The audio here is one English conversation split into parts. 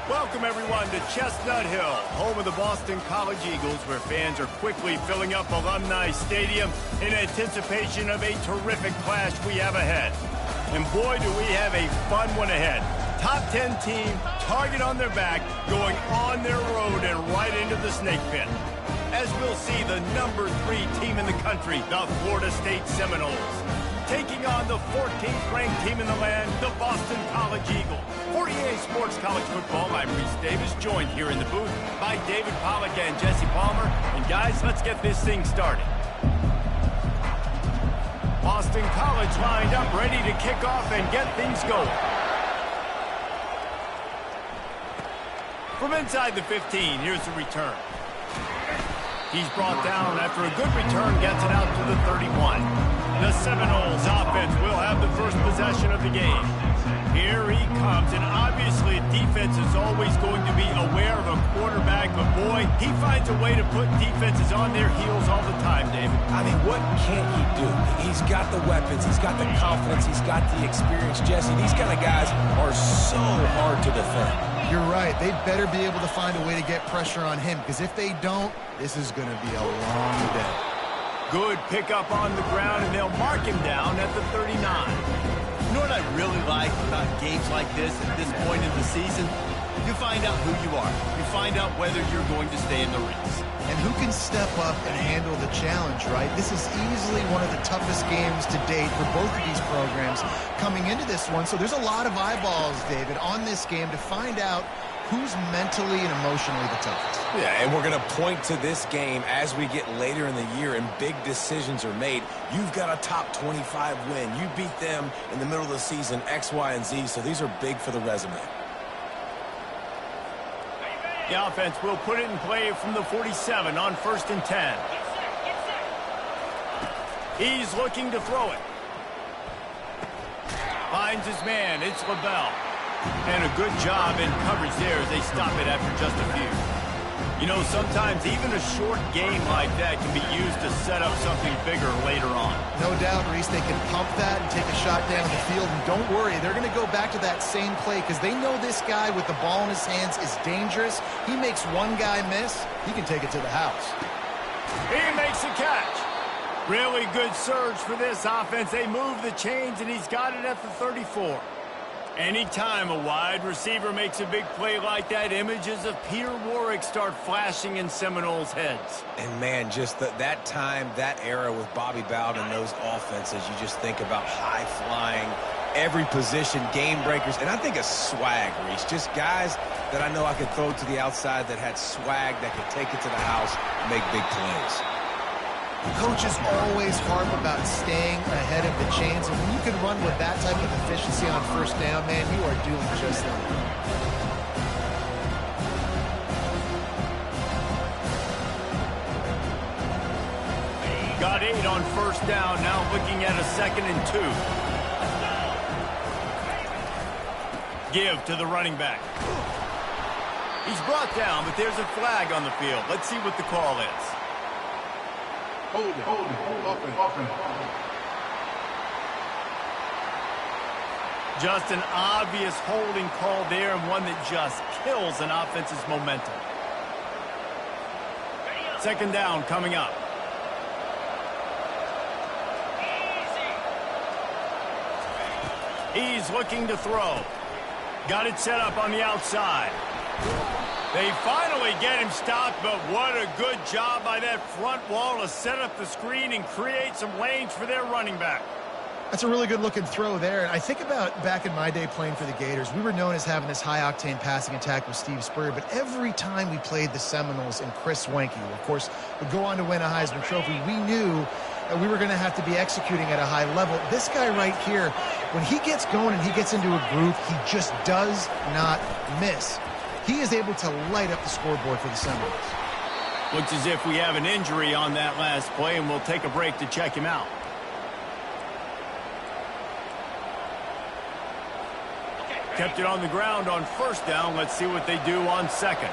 Welcome, everyone, to Chestnut Hill, home of the Boston College Eagles, where fans are quickly filling up Alumni Stadium in anticipation of a terrific clash we have ahead. And boy, do we have a fun one ahead. Top 10 team, target on their back, going on their road and right into the snake pit. As we'll see, the number 3 team in the country, the Florida State Seminoles, taking on the 14th ranked team in the land, the Boston College Eagles. For EA Sports College Football, I'm Reese Davis, joined here in the booth by David Pollack and Jesse Palmer. And guys, let's get this thing started. Boston College lined up, ready to kick off and get things going. From inside the 15, here's the return. He's brought down after a good return, gets it out to the 31. The Seminoles offense will have the first possession of the game. Here he comes, and obviously defense is always going to be aware of a quarterback, but boy, he finds a way to put defenses on their heels all the time, David. I mean, what can't he do? He's got the weapons, he's got the confidence, he's got the experience. Jesse, these kind of guys are so hard to defend. You're right. They better be able to find a way to get pressure on him, because if they don't, this is going to be a long day. Good pickup on the ground, and they'll mark him down at the 39. You know what I really like about games like this at this point in the season? You find out who you are. You find out whether you're going to stay in the race. And who can step up and handle the challenge, right? This is easily one of the toughest games to date for both of these programs coming into this one. So there's a lot of eyeballs, David, on this game to find out who's mentally and emotionally the toughest. Yeah, and we're going to point to this game as we get later in the year and big decisions are made. You've got a top 25 win. You beat them in the middle of the season, X, Y, and Z, so these are big for the resume. The offense will put it in play from the 47 on 1st and 10. He's looking to throw it. Finds his man. It's LaBelle. And a good job in coverage there as they stop it after just a few. You know, sometimes even a short game like that can be used to set up something bigger later on. No doubt, Reese, they can pump that and take a shot down the field. And don't worry, they're going to go back to that same play because they know this guy with the ball in his hands is dangerous. He makes one guy miss, he can take it to the house. He makes a catch. Really good surge for this offense. They move the chains, and he's got it at the 34. Anytime a wide receiver makes a big play like that, images of Peter Warrick start flashing in Seminoles' heads. And, man, just that time, that era with Bobby Bowden and those offenses, you just think about high-flying, every position, game breakers, and I think of swag, Reese. Just guys that I know I could throw to the outside that had swag, that could take it to the house and make big plays. Coaches always harp about staying ahead of the chains, and when you can run with that type of efficiency on 1st down, man, you are doing just that. Got 8 on 1st down, now looking at a 2nd and 2. Give to the running back. He's brought down, but there's a flag on the field. Let's see what the call is. Hold it. Just an obvious holding call there, and one that just kills an offense's momentum. 2nd down coming up. He's looking to throw. Got it set up on the outside. They finally get him stopped, but what a good job by that front wall to set up the screen and create some lanes for their running back. That's a really good-looking throw there. And I think about back in my day playing for the Gators, we were known as having this high-octane passing attack with Steve Spurrier, but every time we played the Seminoles and Chris Wenke, who, of course, would go on to win a Heisman Trophy, we knew that we were going to have to be executing at a high level. This guy right here, when he gets going and he gets into a groove, he just does not miss. He is able to light up the scoreboard for the Seminoles. Looks as if we have an injury on that last play, and we'll take a break to check him out. Kept it on the ground on 1st down. Let's see what they do on 2nd.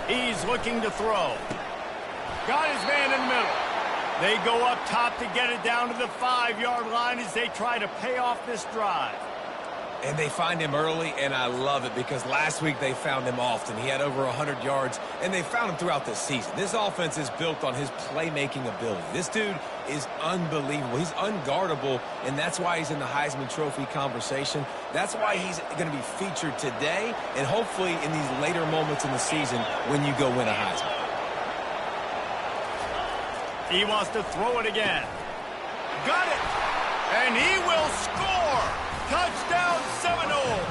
He's looking to throw. Got his man in the middle. They go up top to get it down to the 5-yard line as they try to pay off this drive. And they find him early, and I love it because last week they found him often. He had over 100 yards, and they found him throughout the season. This offense is built on his playmaking ability. This dude is unbelievable. He's unguardable, and that's why he's in the Heisman Trophy conversation. That's why he's going to be featured today and hopefully in these later moments in the season when you go win a Heisman. He wants to throw it again. Got it! And he will score! Touchdown Seminoles!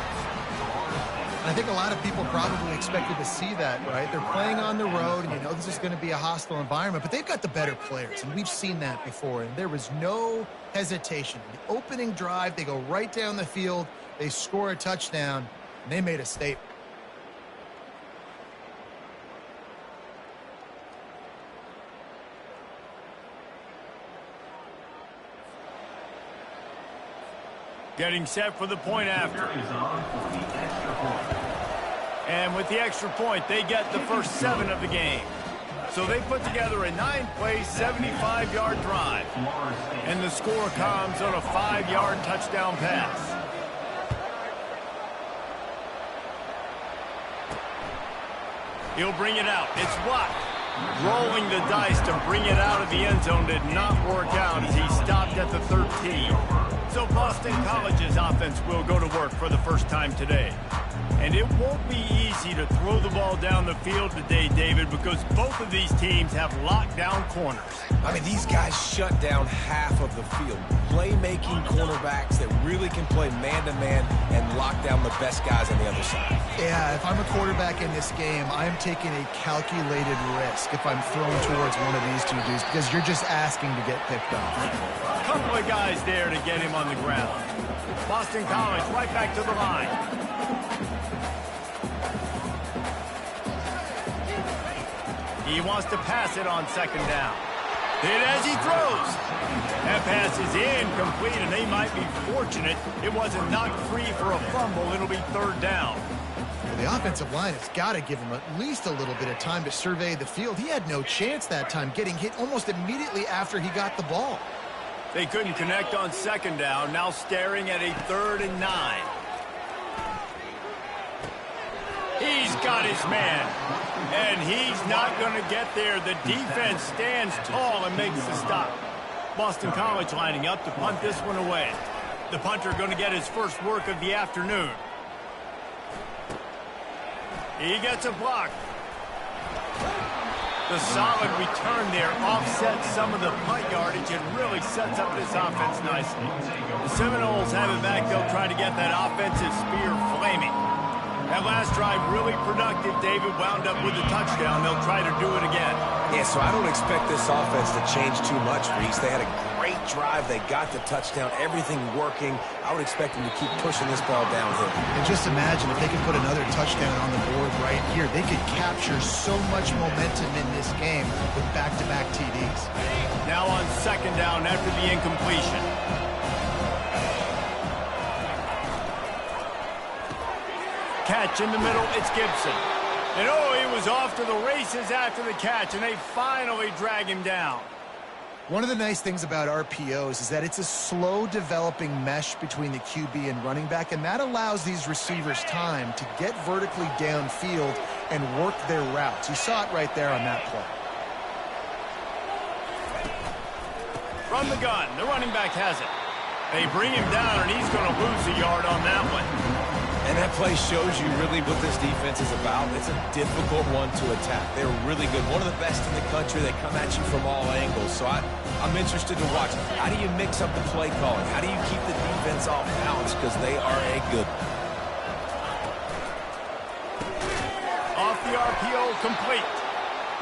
I think a lot of people probably expected to see that, right? They're playing on the road, and you know this is going to be a hostile environment, but they've got the better players, and we've seen that before, and there was no hesitation. The opening drive, they go right down the field, they score a touchdown, and they made a statement. Getting set for the point after. And with the extra point, they get the first 7 of the game. So they put together a 9-play, 75-yard drive. And the score comes on a 5-yard touchdown pass. He'll bring it out. It's Watt. Rolling the dice to bring it out of the end zone did not work out as he stopped at the 13. So Boston College's offense will go to work for the first time today. And it won't be easy to throw the ball down the field today, David, because both of these teams have lockdown corners. I mean, these guys shut down half of the field. Playmaking cornerbacks that really can play man-to-man and lock down the best guys on the other side. Yeah, if I'm a quarterback in this game, I'm taking a calculated risk if I'm throwing towards one of these two dudes because you're just asking to get picked off. A couple of guys there to get him on the ground. Boston College right back to the line. He wants to pass it on second down. And as he throws, that pass is incomplete, and they might be fortunate it wasn't knocked free for a fumble. It'll be third down. Well, the offensive line has got to give him at least a little bit of time to survey the field. He had no chance that time, getting hit almost immediately after he got the ball. They couldn't connect on second down, now staring at a 3rd and 9. He's got his man, and he's not going to get there. The defense stands tall and makes the stop. Boston College lining up to punt this one away. The punter going to get his first work of the afternoon. He gets a block. The solid return there offsets some of the punt yardage and really sets up this offense nicely. The Seminoles have it back. They'll try to get that offensive spear flaming. That last drive really productive. David wound up with a touchdown. They'll try to do it again. Yeah, so I don't expect this offense to change too much, Reese. They had a great drive. They got the touchdown. Everything working. I would expect them to keep pushing this ball downhill. And just imagine if they could put another touchdown on the board right here. They could capture so much momentum in this game with back-to-back TDs. Now on second down after the incompletion. Catch in the middle, it's Gibson. And oh, he was off to the races after the catch, and they finally drag him down. One of the nice things about RPOs is that it's a slow developing mesh between the QB and running back, and that allows these receivers time to get vertically downfield and work their routes. You saw it right there on that play. From the gun, the running back has it. They bring him down, and he's going to lose a yard on that one. And that play shows you really what this defense is about. It's a difficult one to attack. They're really good. One of the best in the country. They come at you from all angles. So I'm interested to watch. How do you mix up the play calling? How do you keep the defense off balance? Because they are a good one. Off the RPO, complete.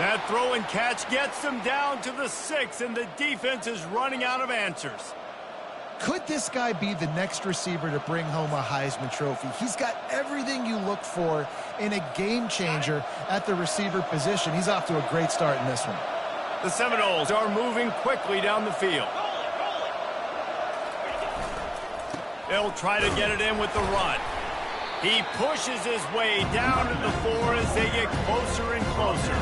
That throw and catch gets them down to the 6, and the defense is running out of answers. Could this guy be the next receiver to bring home a Heisman Trophy? He's got everything you look for in a game changer at the receiver position. He's off to a great start in this one. The Seminoles are moving quickly down the field. They'll try to get it in with the run. He pushes his way down to the 4 as they get closer and closer.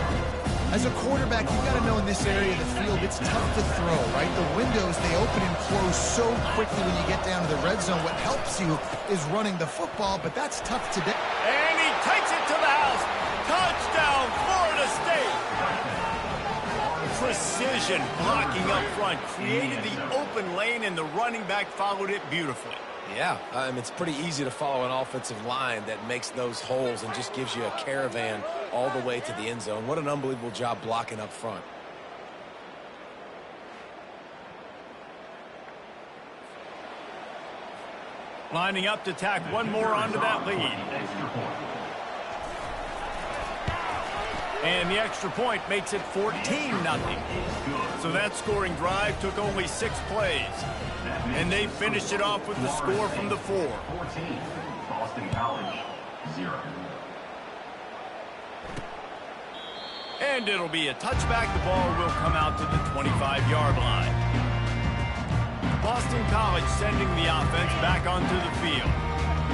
As a quarterback, you've got to know in this area of the field, it's tough to throw, right? The windows, they open and close so quickly when you get down to the red zone. What helps you is running the football, but that's tough today. And he takes it to the house. Touchdown, Florida State. Precision blocking up front. Created the open lane, and the running back followed it beautifully. Yeah, it's pretty easy to follow an offensive line that makes those holes and just gives you a caravan all the way to the end zone. What an unbelievable job blocking up front. Lining up to tack one more onto that lead. And the extra point makes it 14-0. So that scoring drive took only 6 plays. And they finished it off with the score from the 4. 14, Boston College, 0. And it'll be a touchback. The ball will come out to the 25-yard line. Boston College sending the offense back onto the field.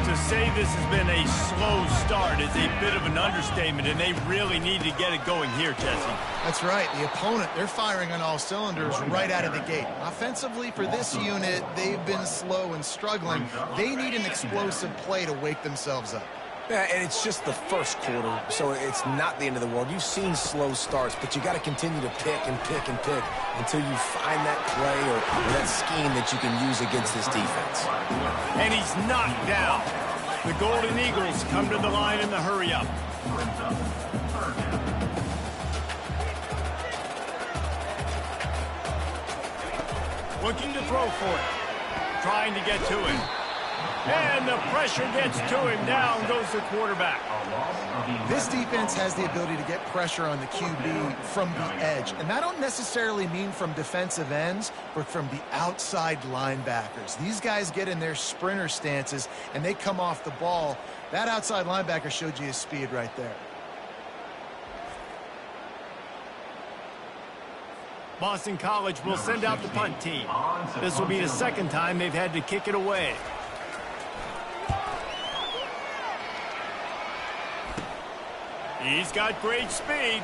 To say this has been a slow start is a bit of an understatement, and they really need to get it going here, Jesse. That's right. The opponent, they're firing on all cylinders right out of the gate. Offensively, for this unit, they've been slow and struggling. They need an explosive play to wake themselves up. Yeah, and it's just the first quarter, so it's not the end of the world. You've seen slow starts, but you got to continue to pick and pick and pick until you find that play or that scheme that you can use against this defense. And he's knocked down. The Golden Eagles come to the line in the hurry-up. Looking to throw for it. Trying to get to him. And the pressure gets to him. Down goes the quarterback. This defense has the ability to get pressure on the QB from the edge. And that don't necessarily mean from defensive ends, but from the outside linebackers. These guys get in their sprinter stances, and they come off the ball. That outside linebacker showed you his speed right there. Boston College will send out the punt team. This will be the second time they've had to kick it away. He's got great speed.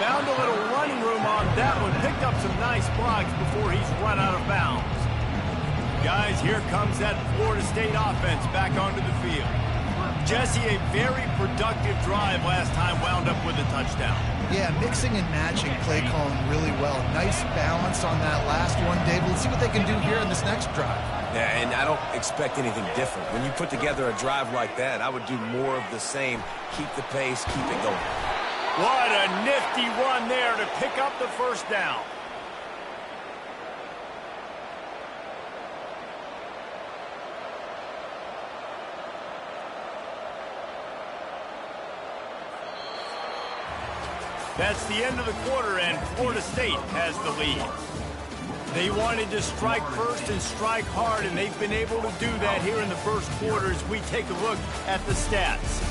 Found a little running room on that one. Picked up some nice blocks before he's run out of bounds. Guys, here comes that Florida State offense back onto the field. Jesse, a very productive drive last time wound up with a touchdown. Yeah, mixing and matching play calling really well. Nice balance on that last one, Dave. Let's see what they can do here in this next drive. Yeah, and I don't expect anything different. When you put together a drive like that, I would do more of the same. Keep the pace, keep it going. What a nifty run there to pick up the first down. That's the end of the quarter, and Florida State has the lead. They wanted to strike first and strike hard, and they've been able to do that here in the first quarter as we take a look at the stats.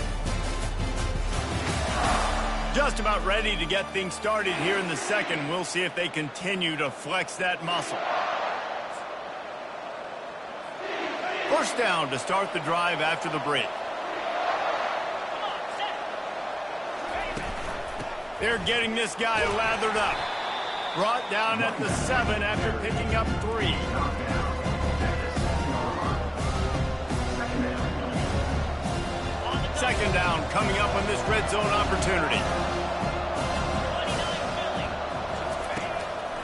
Just about ready to get things started here in the second. We'll see if they continue to flex that muscle. First down to start the drive after the break. They're getting this guy lathered up. Brought down at the 7 after picking up 3. Second down coming up on this red zone opportunity.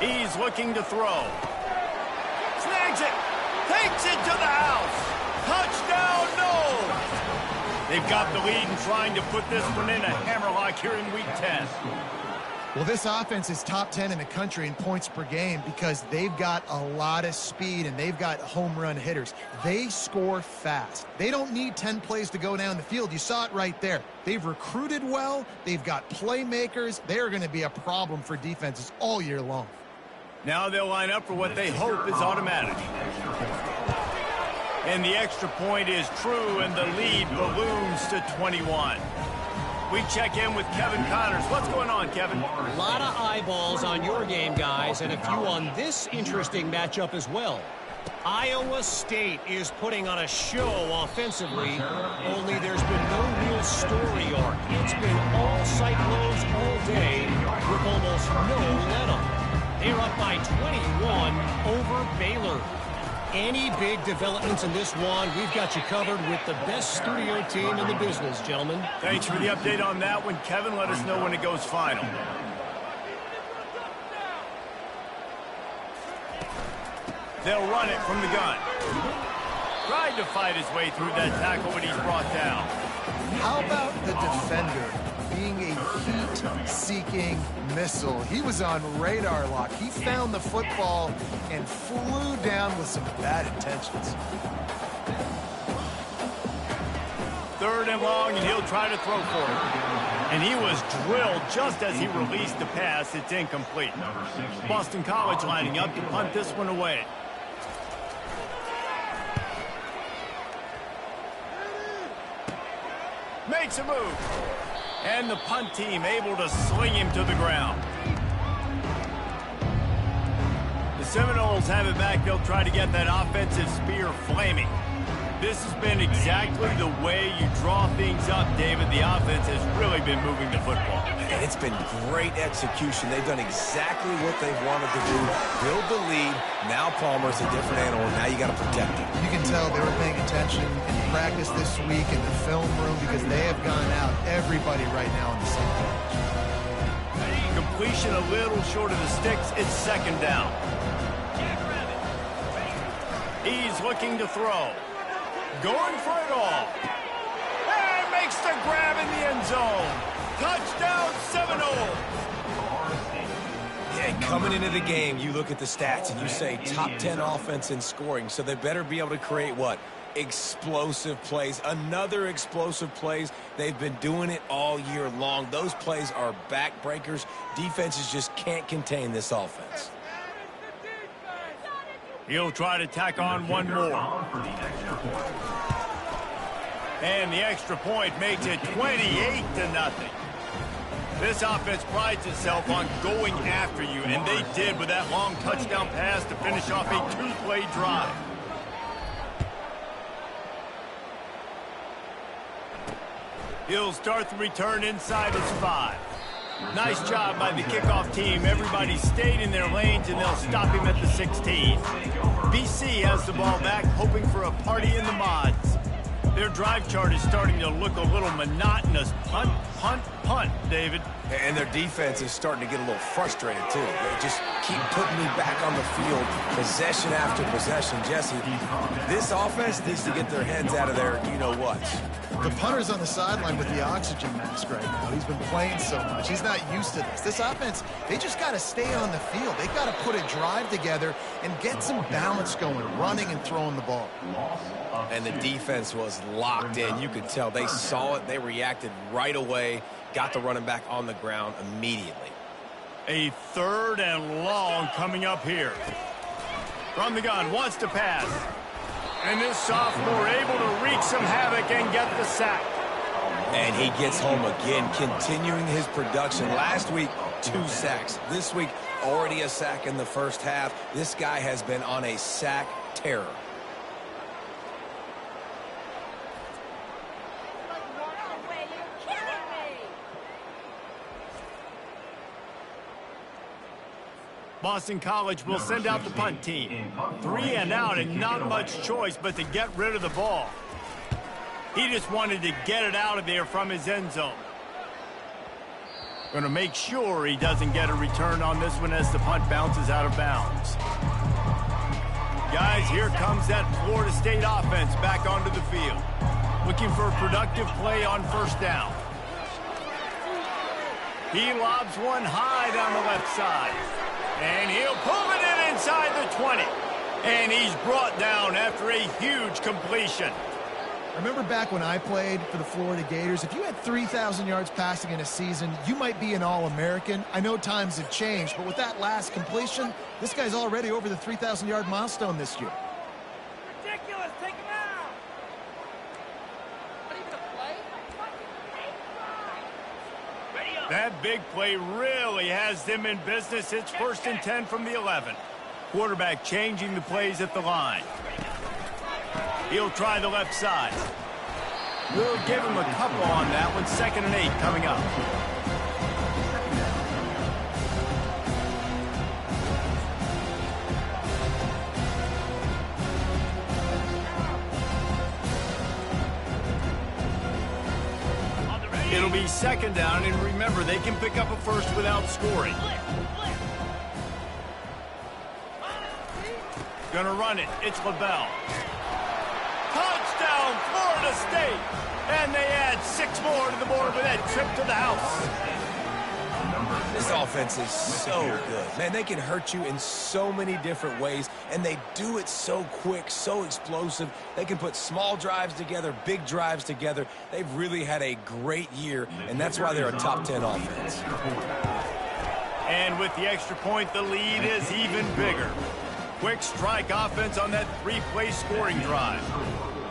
He's looking to throw. Snags it. Takes it to the house. Touchdown, no! They've got the lead and trying to put this one in a hammerlock here in Week 10. Well, this offense is top 10 in the country in points per game because they've got a lot of speed and they've got home run hitters. They score fast. They don't need 10 plays to go down the field. You saw it right there. They've recruited well. They've got playmakers. They are going to be a problem for defenses all year long. Now they'll line up for what they hope is automatic. And the extra point is true, and the lead balloons to 21. We check in with Kevin Connors. What's going on, Kevin? A lot of eyeballs on your game, guys, and a few on this interesting matchup as well. Iowa State is putting on a show offensively, only there's been no real story arc. It's been all Cyclones all day with almost no let-up. They're up by 21 over Baylor. Any big developments in this one, we've got you covered with the best studio team in the business, gentlemen. Thanks for the update on that one, Kevin. Let us know when it goes final. They'll run it from the gun. Tried to fight his way through that tackle, but he's brought down. How about the defender being a heat-seeking missile? He was on radar lock. He found the football and flew down with some bad intentions. 3rd and long, and he'll try to throw for it. And he was drilled just as he released the pass. It's incomplete. Boston College lining up to punt this one away. Makes a move. And the punt team able to sling him to the ground. The Seminoles have it back. They'll try to get that offensive spear flaming. This has been exactly the way you draw things up, David. The offense has really been moving the football. And it's been great execution. They've done exactly what they've wanted to do. Build the lead. Now Palmer's a different animal. Now you got to protect him. You can tell they were paying attention in practice this week in the film room because they have gone out everybody right now on the same page. Completion a little short of the sticks. It's 2nd down. He's looking to throw. Going for it all. And makes the grab in the end zone. Touchdown, Seminoles. Yeah, coming into the game, you look at the stats and you say top 10 offense in scoring, so they better be able to create what? Explosive plays. Another explosive plays. They've been doing it all year long. Those plays are backbreakers. Defenses just can't contain this offense. He'll try to tack on one more. And the extra point makes it 28-0. This offense prides itself on going after you, and they did with that long touchdown pass to finish off a 2-play drive. He'll start the return inside his 5. Nice job by the kickoff team. Everybody stayed in their lanes, and they'll stop him at the 16. BC has the ball back, hoping for a party in the mods. Their drive chart is starting to look a little monotonous. Punt, punt, punt, David. And their defense is starting to get a little frustrated, too. They just keep putting me back on the field, possession after possession. Jesse, this offense needs to get their heads out of their you-know-what. The punter's on the sideline with the oxygen mask right now. He's been playing so much. He's not used to this. This offense, they just got to stay on the field. They've got to put a drive together and get some balance going, running and throwing the ball. And the defense was locked in. You could tell they saw it. They reacted right away, got the running back on the ground immediately. A 3rd and long coming up here. From the gun, wants to pass. And this sophomore able to wreak some havoc and get the sack. And he gets home again, continuing his production. Last week, 2 sacks. This week, already a sack in the first half. This guy has been on a sack terror. Boston College will send out the punt team. 3 and out and not much choice but to get rid of the ball. He just wanted to get it out of there from his end zone. Going to make sure he doesn't get a return on this one as the punt bounces out of bounds. Guys, here comes that Florida State offense back onto the field. Looking for a productive play on 1st down. He lobs one high down the left side. And he'll pull it in inside the 20. And he's brought down after a huge completion. Remember back when I played for the Florida Gators, if you had 3,000 yards passing in a season, you might be an All-American. I know times have changed, but with that last completion, this guy's already over the 3,000-yard milestone this year. Ridiculous! Take him out! Not even a play? That big play really has them in business. It's 1st and 10 from the 11. Quarterback changing the plays at the line. He'll try the left side. We'll give him a couple on that one. 2nd and 8 coming up. It'll be 2nd down, and remember, they can pick up a first without scoring. Gonna run it. It's LaBelle. Touchdown, Florida State! And they add 6 more to the board with that trip to the house. This offense is so good. Man, they can hurt you in so many different ways, and they do it so quick, so explosive. They can put small drives together, big drives together. They've really had a great year, and that's why they're a top 10 offense. And with the extra point, the lead is even bigger. Quick strike offense on that 3-play scoring drive.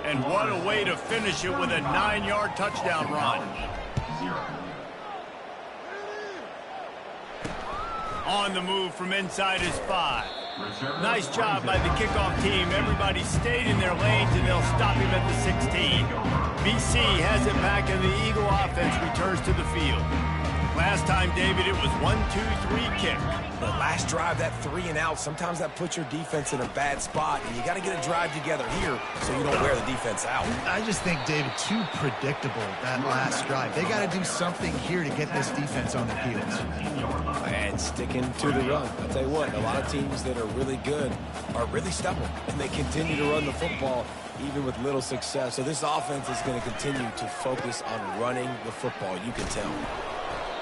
And what a way to finish it with a 9-yard touchdown run. On the move from inside his 5. Nice job by the kickoff team. Everybody stayed in their lanes, and they'll stop him at the 16. BC has it back, and the Eagle offense returns to the field. Last time, David, it was 1-2-3 kick. The last drive, that 3 and out, sometimes that puts your defense in a bad spot, and you got to get a drive together here so you don't wear the defense out. I just think, David, too predictable, that last drive. They got to do something here to get this defense on their heels. And sticking to the run. I'll tell you what, a lot of teams that are really good are really stubborn, and they continue to run the football even with little success. So this offense is going to continue to focus on running the football, you can tell.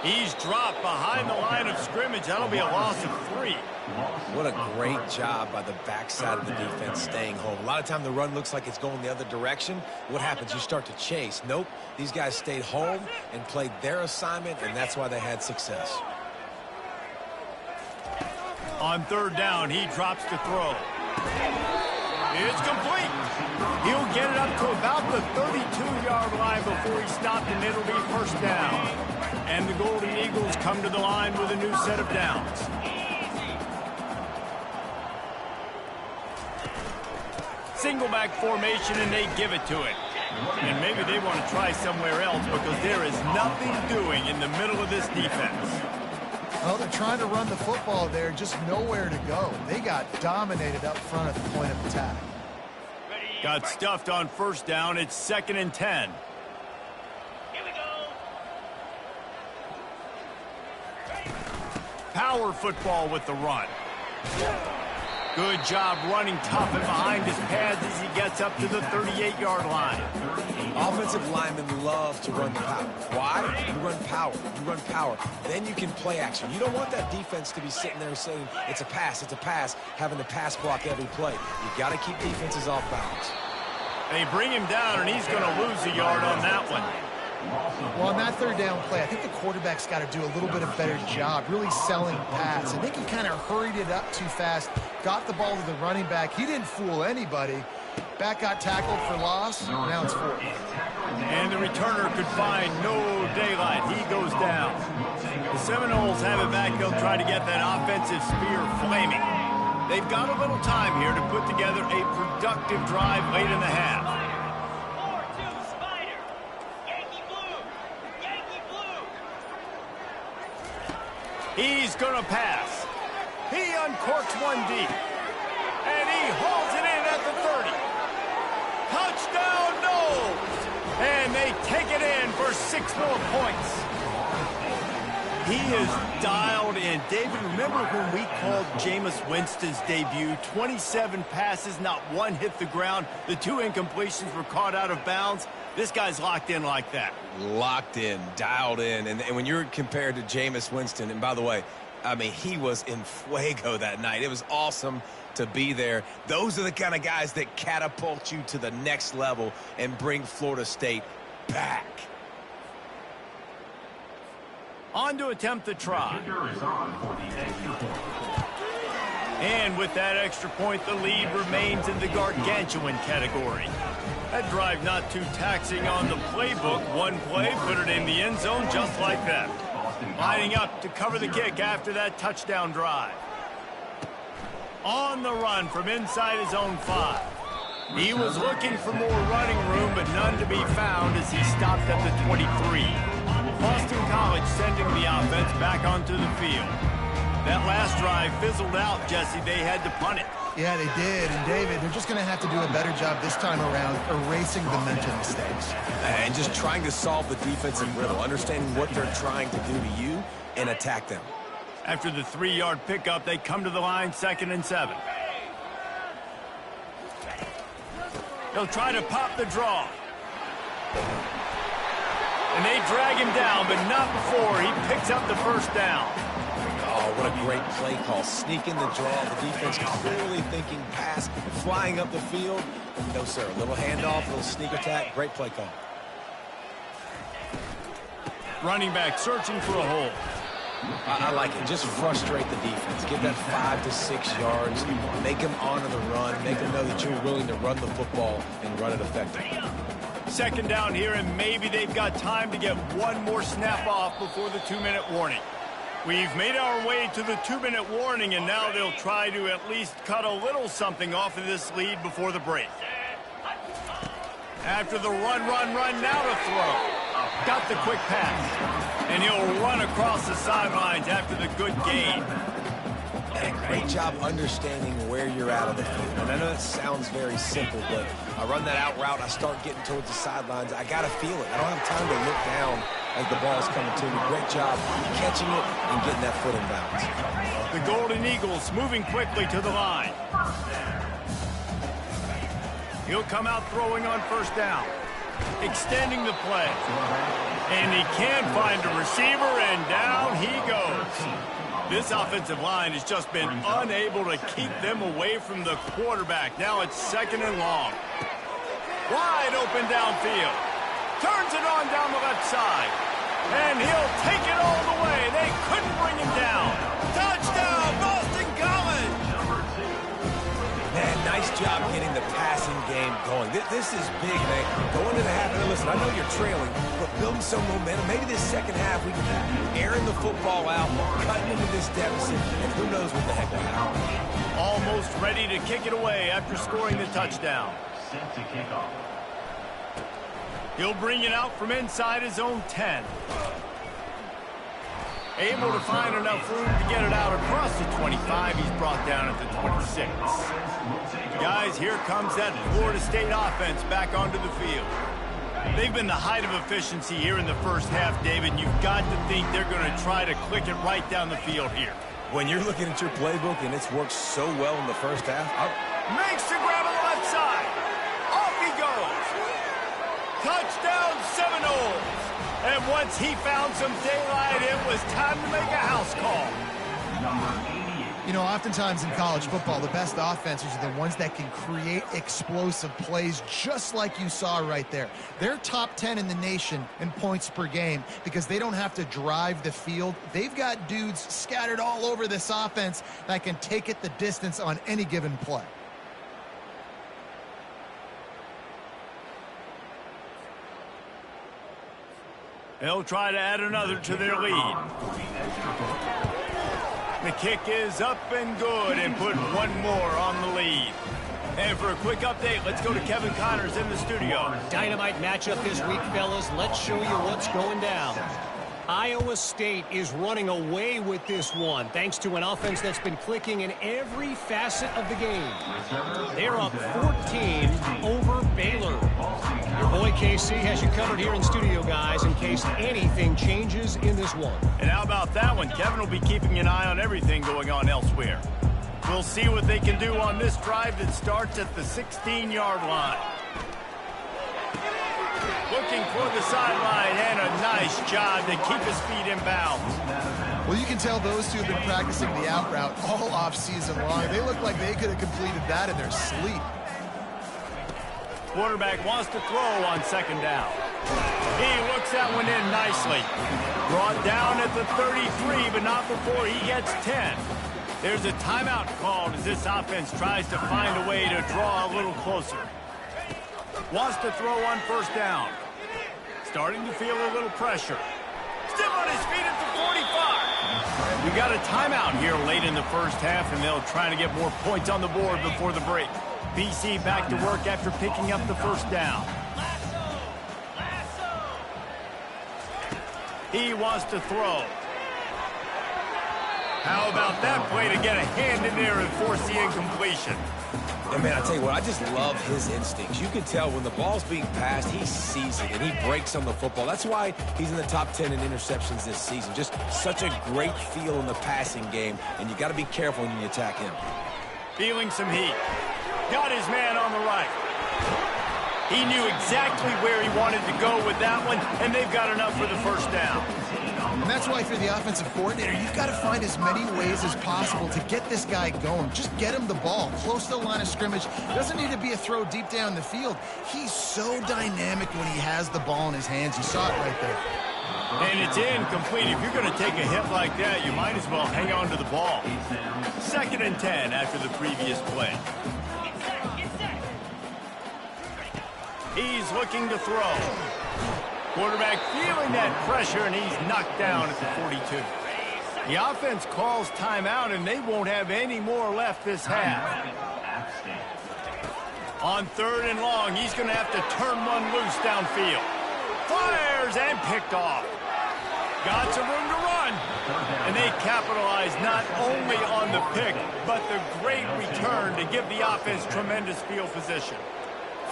He's dropped behind the line of scrimmage. That'll be a loss of 3. What a great job by the backside of the defense staying home. A lot of time the run looks like it's going the other direction. What happens? You start to chase. Nope. These guys stayed home and played their assignment, and that's why they had success. On 3rd down, he drops to throw. It's complete. He'll get it up to about the 32-yard line before he stopped, and it'll be 1st down. And the Golden Eagles come to the line with a new set of downs. Single back formation, and they give it to it. And maybe they want to try somewhere else because there is nothing doing in the middle of this defense. Well, they're trying to run the football there, just nowhere to go. They got dominated up front at the point of attack. Got stuffed on 1st down. It's 2nd and 10. Power football with the run. Good job running tough and behind his pads as he gets up to the 38-yard line. Offensive linemen love to run the power. Why? You run power. You run power. Then you can play action. You don't want that defense to be sitting there saying, it's a pass, having to pass block every play. You got to keep defenses off balance. They bring him down, and he's going to lose a yard on that one. Well, on that 3rd down play, I think the quarterback's got to do a little bit of better job really selling pass. I think he kind of hurried it up too fast, got the ball to the running back. He didn't fool anybody. Back got tackled for loss. Now it's 4th. And the returner could find no daylight. He goes down. The Seminoles have it back. They'll try to get that offensive spear flaming. They've got a little time here to put together a productive drive late in the half. He's going to pass. He uncorks one deep. And he hauls it in at the 30. Touchdown, no! And they take it in for 6 more points. He is dialed in. David, remember when we called Jameis Winston's debut? 27 passes, not one hit the ground. The 2 incompletions were caught out of bounds. This guy's locked in like that. Locked in, dialed in. And when you're compared to Jameis Winston, and by the way, I mean, he was in fuego that night. It was awesome to be there. Those are the kind of guys that catapult you to the next level and bring Florida State back. On to attempt the try. And with that extra point, the lead remains in the gargantuan category. That drive not too taxing on the playbook. One play, put it in the end zone just like that. Lining up to cover the kick after that touchdown drive. On the run from inside his own 5. He was looking for more running room, but none to be found as he stopped at the 23. Boston College sending the offense back onto the field. That last drive fizzled out, Jesse. They had to punt it. Yeah, they did. And, David, they're just going to have to do a better job this time around erasing the mental mistakes. And just trying to solve the defensive riddle, understanding what they're trying to do to you and attack them. After the 3-yard pickup, they come to the line 2nd and 7. They'll try to pop the draw. And they drag him down, but not before he picks up the first down. Oh, what a great play call. Sneaking the draw. The defense clearly thinking pass, flying up the field. No, sir. A little handoff, a little sneak attack. Great play call. Running back searching for a hole. I like it. Just frustrate the defense. Give that 5 to 6 yards. Make them honor the run. Make them know that you're willing to run the football and run it effectively. 2nd down here, and maybe they've got time to get one more snap off before the 2-minute warning. We've made our way to the 2-minute warning, and now they'll try to at least cut a little something off of this lead before the break. After the run, now to throw. Got the quick pass. And he'll run across the sidelines after the good gain. And a great job understanding where you're at on the field. And I know that sounds very simple, but I run that out route, I start getting towards the sidelines. I got to feel it. I don't have time to look down as the ball's coming to me. Great job catching it and getting that foot in bounds. The Golden Eagles moving quickly to the line. He'll come out throwing on 1st down. Extending the play. And he can't find a receiver, and down he goes. This offensive line has just been unable to keep them away from the quarterback. Now it's 2nd and long. Wide open downfield. Turns it on down the left side. And he'll take it all the way. They couldn't bring him down. Touchdown, Boston College! Man, nice job getting the passing game going. This is big, man. Going into the half, and listen, I know you're trailing, but building some momentum. Maybe this second half we can be airing the football out, cutting into this deficit, and who knows what the heck will happen. Almost ready to kick it away after scoring the touchdown. Set to kick off. He'll bring it out from inside his own 10. Able to find enough room to get it out across the 25. He's brought down at the 26. Guys, here comes that Florida State offense back onto the field. They've been the height of efficiency here in the first half, David. You've got to think they're going to try to click it right down the field here. When you're looking at your playbook and it's worked so well in the first half, Makes the grab on the left side. Off he goes. Touchdown Seminoles. And once he found some daylight, it was time to make a house call. You know, oftentimes in college football, the best offenses are the ones that can create explosive plays just like you saw right there. They're top 10 in the nation in points per game because they don't have to drive the field. They've got dudes scattered all over this offense that can take it the distance on any given play. They'll try to add another to their lead. The kick is up and good and put one more on the lead. And for a quick update, let's go to Kevin Connors in the studio. Dynamite matchup this week, fellas. Let's show you what's going down. Iowa State is running away with this one, thanks to an offense that's been clicking in every facet of the game. They're up 14 over Baylor. Your boy KC has you covered here in studio, guys, in case anything changes in this one. And how about that one? Kevin will be keeping an eye on everything going on elsewhere. We'll see what they can do on this drive that starts at the 16-yard line. Looking for the sideline, and a nice job to keep his feet in bounds. Well, you can tell those two have been practicing the out route all off-season long. They look like they could have completed that in their sleep. Quarterback wants to throw on 2nd down. He looks that one in nicely. Brought down at the 33, but not before he gets 10. There's a timeout called as this offense tries to find a way to draw a little closer. Wants to throw on 1st down. Starting to feel a little pressure. Still on his feet at the 45. We got a timeout here late in the first half, and they'll try to get more points on the board before the break. BC back to work after picking up the first down. He wants to throw. How about that play to get a hand in there and force the incompletion? And man, I tell you what, I just love his instincts. You can tell when the ball's being passed, he sees it and he breaks on the football. That's why he's in the top 10 in interceptions this season. Just such a great feel in the passing game, and you got to be careful when you attack him. Feeling some heat. Got his man on the right. He knew exactly where he wanted to go with that one, and they've got enough for the first down. And that's why, if you're the offensive coordinator, you've got to find as many ways as possible to get this guy going. Just get him the ball close to the line of scrimmage. Doesn't need to be a throw deep down the field. He's so dynamic when he has the ball in his hands. You saw it right there. And it's incomplete. If you're going to take a hit like that, you might as well hang on to the ball. 2nd and 10 after the previous play. He's looking to throw. Quarterback feeling that pressure, and he's knocked down at the 42. The offense calls timeout, and they won't have any more left this half. On 3rd and long, he's going to have to turn one loose downfield. Fires and picked off. Got some room to run. And they capitalize not only on the pick, but the great return to give the offense tremendous field position.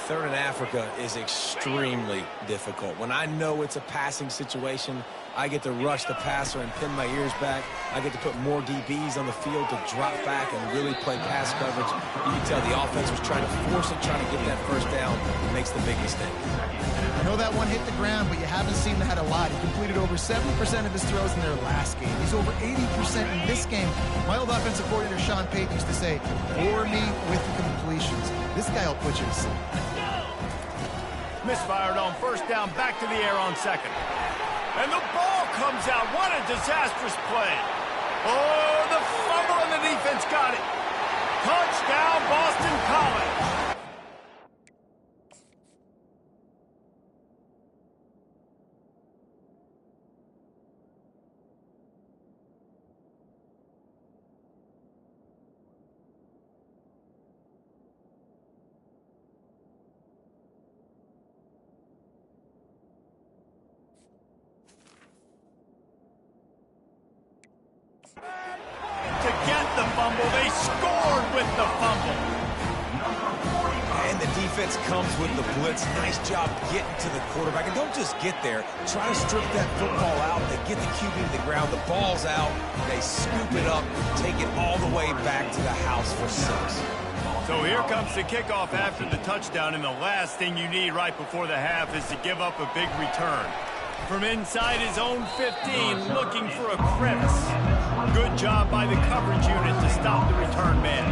3rd and Africa is extremely difficult. When I know it's a passing situation, I get to rush the passer and pin my ears back. I get to put more DBs on the field to drop back and really play pass coverage. You can tell the offense was trying to force it, trying to get that first down, and makes the big mistake. I know that one hit the ground, but you haven't seen that a lot. He completed over 70% of his throws in their last game. He's over 80% in this game. My old offensive coordinator, Sean Payton, used to say, bore me with the completions. This guy will put you to sleep. Misfired on 1st down, back to the air on 2nd. And the ball comes out. What a disastrous play. Oh, the fumble, and the defense got it. Touchdown, Boston College. To get the fumble, they scored with the fumble. And the defense comes with the blitz. Nice job getting to the quarterback. And don't just get there. Try to strip that football out. They get the QB to the ground. The ball's out. They scoop it up, take it all the way back to the house for 6. So here comes the kickoff after the touchdown, and the last thing you need right before the half is to give up a big return. From inside his own 15, looking for a crevice. Good job by the coverage unit to stop the return man.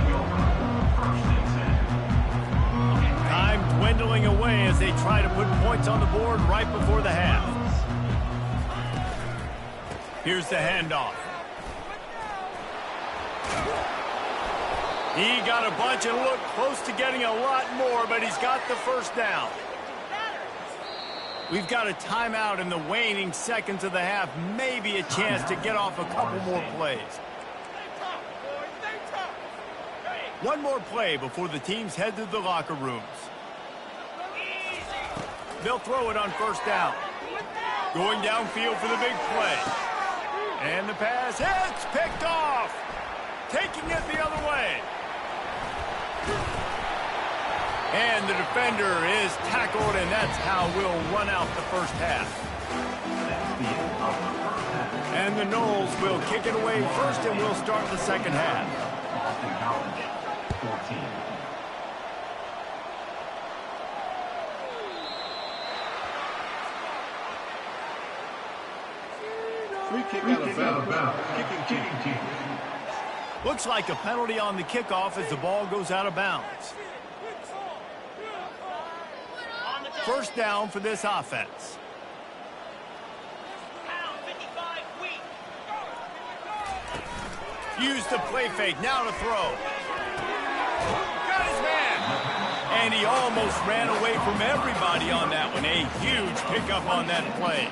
Time dwindling away as they try to put points on the board right before the half. Here's the handoff. He got a bunch and looked close to getting a lot more, but he's got the first down. We've got a timeout in the waning seconds of the half. Maybe a chance to get off a couple more plays. One more play before the teams head to the locker rooms. They'll throw it on 1st down. Going downfield for the big play. And the pass hits, picked off. Taking it the other way. And the defender is tackled, and that's how we'll run out the first half. And the Noles will kick it away first, and we'll start the second half. Boston College, 14. Free kick out of bounds. Kicking team. Looks like a penalty on the kickoff as the ball goes out of bounds. 1st down for this offense. Use the play fake, now to throw. Got his man. And he almost ran away from everybody on that one. A huge pickup on that play.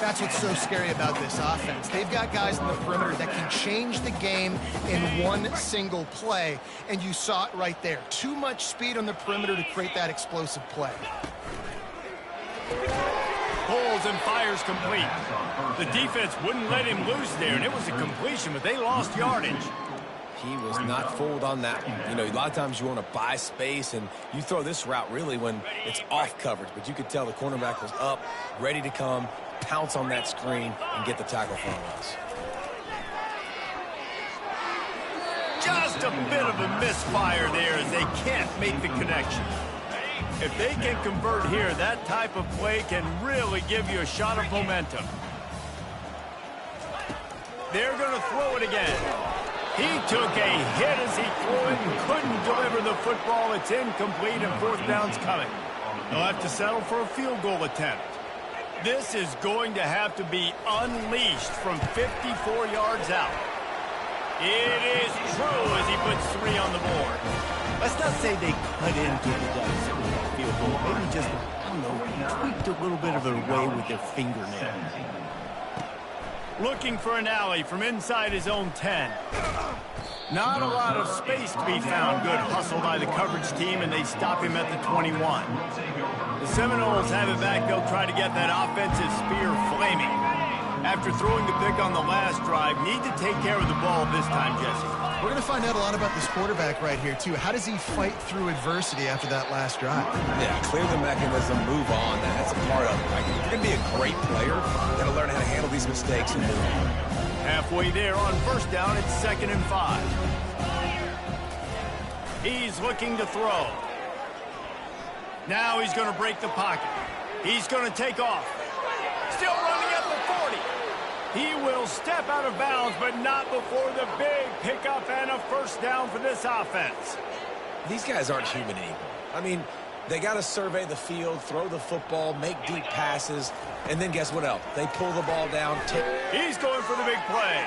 That's what's so scary about this offense. They've got guys in the perimeter that can change the game in one single play, and you saw it right there. Too much speed on the perimeter to create that explosive play. Pulls and fires complete. The defense wouldn't let him loose there, and it was a completion, but they lost yardage. He was not fooled on that one. You know, a lot of times you want to buy space, and you throw this route really when it's off coverage. But you could tell the cornerback was up, ready to come, pounce on that screen, and get the tackle for us. Just a bit of a misfire there as they can't make the connection. If they can convert here, that type of play can really give you a shot of momentum. They're going to throw it again. He took a hit as he threw it and couldn't deliver the football. It's incomplete and fourth down's coming. They'll have to settle for a field goal attempt. This is going to have to be unleashed from 54 yards out. It is true as he puts 3 on the board. Let's not say they cut into the deficit with that field goal. Maybe just, I don't know, tweaked a little bit of their way with their fingernail. Looking for an alley from inside his own 10. Not a lot of space to be found. Good hustle by the coverage team, and they stop him at the 21. The Seminoles have it back. They'll try to get that offensive spear flaming. After throwing the pick on the last drive, need to take care of the ball this time, Jesse. We're going to find out a lot about this quarterback right here, too. How does he fight through adversity after that last drive? Yeah, clear the mechanism, move on. That's a part of it, right? If you're going to be a great player, you got to learn how to handle these mistakes and move on. Halfway there on first down, it's 2nd and 5. He's looking to throw. Now he's going to break the pocket. He's going to take off. Still running at the 40. He will step out of bounds, but not before the big pickup and a first down for this offense. These guys aren't human anymore. I mean, they got to survey the field, throw the football, make deep passes, and then guess what else? They pull the ball down. He's going for the big play.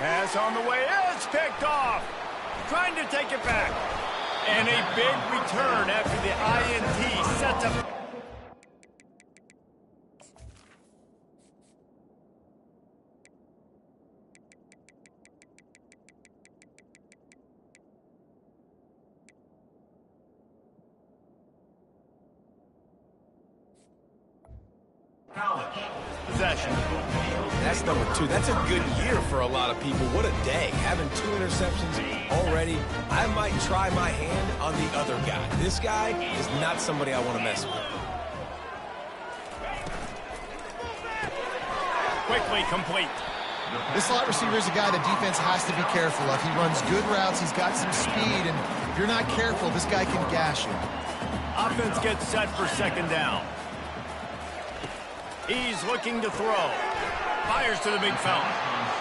Pass on the way. It's picked off. Trying to take it back. And a big return after the INT sets up. Possession. That's number 2. That's a good year for a lot of people. What a day. Having 2 interceptions already. I might try my hand on the other guy. This guy is not somebody I want to mess with. Quickly complete. This slot receiver is a guy the defense has to be careful of. He runs good routes. He's got some speed, and if you're not careful, this guy can gash you. Offense gets set for 2nd down. He's looking to throw. Fires to the big fella.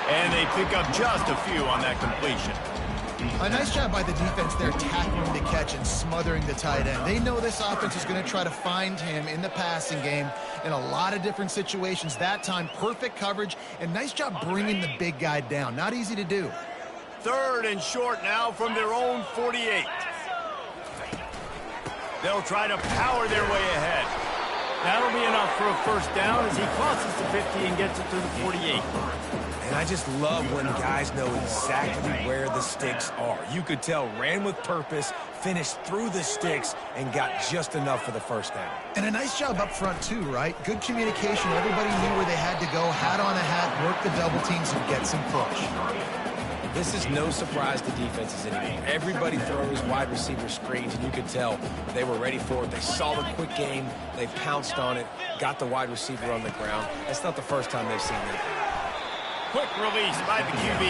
And they pick up just a few on that completion. A nice job by the defense there tackling the catch and smothering the tight end. They know this offense is going to try to find him in the passing game in a lot of different situations. That time, perfect coverage, and nice job bringing the big guy down. Not easy to do. 3rd and short now from their own 48. They'll try to power their way ahead. That'll be enough for a first down as he crosses the 50 and gets it to the 48. And I just love when guys know exactly where the sticks are. You could tell ran with purpose, finished through the sticks, and got just enough for the first down. And a nice job up front, too, right? Good communication. Everybody knew where they had to go. Hat on a hat, work the double teams, and get some push. This is no surprise to defenses anymore. Everybody throws wide receiver screens, and you could tell they were ready for it. They saw the quick game. They pounced on it, got the wide receiver on the ground. That's not the first time they've seen that. Quick release by the QB.